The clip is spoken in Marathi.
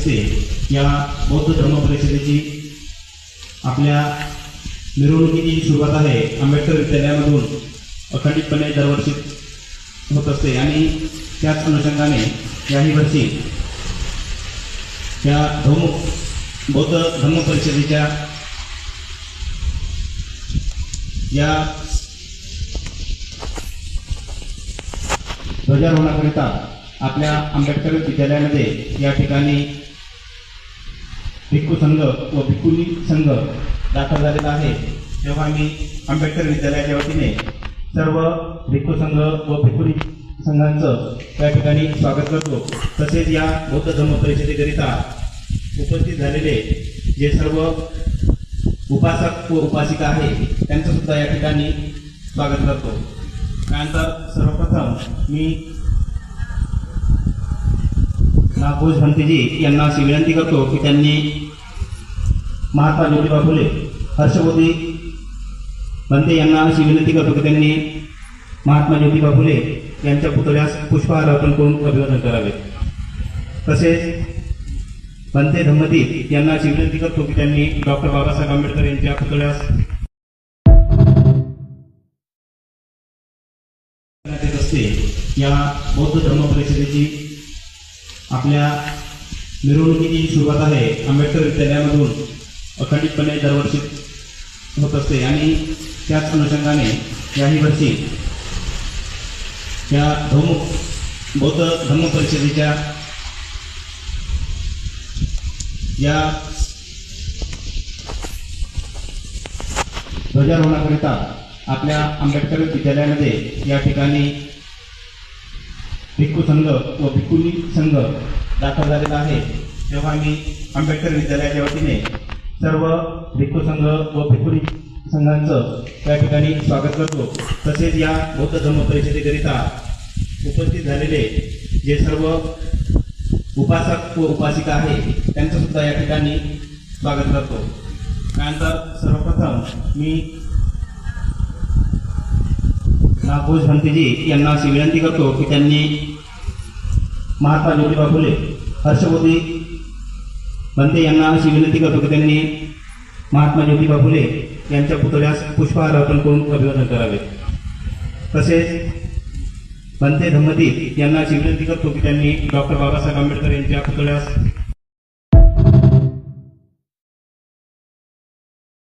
असते या बौद्ध धर्म परिषदेची आपल्या मिरवणुकीची सुरुवात आहे आंबेडकर विद्यालयामधून अखंडितपणे दरवर्षी होत असते आणि त्याच अनुषंगाने याही वर्षी या बौद्ध धर्म परिषदेच्या या ध्वजारोहणाकरिता आपल्या आंबेडकर विद्यालयामध्ये या ठिकाणी भिक्खू संघ व भिक्खुनी संघ दाखल झालेला आहे। तेव्हा मी आंबेडकर विद्यालयाच्या वतीने सर्व भिक्खू संघ व भिक्खुनी संघांचं त्या ठिकाणी स्वागत करतो। तसेच या बौद्ध धर्म परिषदेकरिता उपस्थित झालेले जे सर्व उपासक व उपासिका आहे त्यांचं सुद्धा या ठिकाणी स्वागत करतो। त्यानंतर सर्वप्रथम मी नागभूष भंतेजी यांना अशी विनंती करतो की त्यांनी महात्मा ज्योतिबा फुले हर्षबोधी भंते यांना अशी विनंती करतो की त्यांनी महात्मा ज्योतिबा फुले यांच्या पुतळ्यास पुष्पहार अर्पण करून अभिवादन करावे। तसेच भंते धम्मदीप यांना अशी विनंती करतो की त्यांनी डॉक्टर बाबासाहेब आंबेडकर यांच्या पुतळ्यास असते या बौद्ध धर्म परिषदेची आपल्या मिरवणुकीची सुरुवात आहे आंबेडकर विद्यालयामधून अखंडितपणे दरवर्षी होत असते आणि त्याच अनुषंगाने याही वर्षी या बौद्ध धर्म परिषदेच्या या ध्वजारोहणाकरिता आपल्या आंबेडकर विद्यालयामध्ये या ठिकाणी भिक्खू संघ व भिक्खुनी संघ दाखल झालेला आहे। तेव्हा मी आंबेडकर विद्यालयाच्या वतीने सर्व भिक्खू संघ व भिक्खुनी संघांचं त्या ठिकाणी स्वागत करतो। तसेच या बौद्ध धर्म परिषदेकरिता उपस्थित झालेले जे सर्व उपासक व उपासिका आहे त्यांचं सुद्धा या ठिकाणी स्वागत करतो। त्यानंतर सर्वप्रथम मी नागभूष भंतेजी यांना अशी विनंती करतो की त्यांनी महात्मा ज्योतिबा फुले हर्षबोधी भंते यांना अशी विनंती करतो की त्यांनी महात्मा ज्योतिबा फुले यांच्या पुतळ्यास पुष्पहार अर्पण करून अभिवादन करावे। तसेच भंते धम्मदीप यांना अशी विनंती करतो की त्यांनी डॉक्टर बाबासाहेब आंबेडकर यांच्या पुतळ्यास